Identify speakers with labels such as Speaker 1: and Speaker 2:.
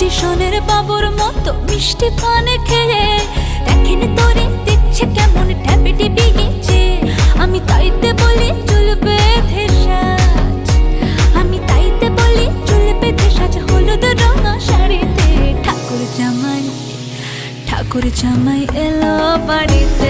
Speaker 1: স্টেশনের বাবুর মতো মিষ্টি পানে খেয়ে দেখেন তোরে দিচ্ছে কেমন ট্যাপেটি বিগেছে। আমি তাইতে বলি চুল বেঁধে সাজ, আমি তাইতে বলি চুল বেঁধে সাজ হলুদ রঙা শাড়িতে। ঠাকুর জামাই এলো বাড়িতে।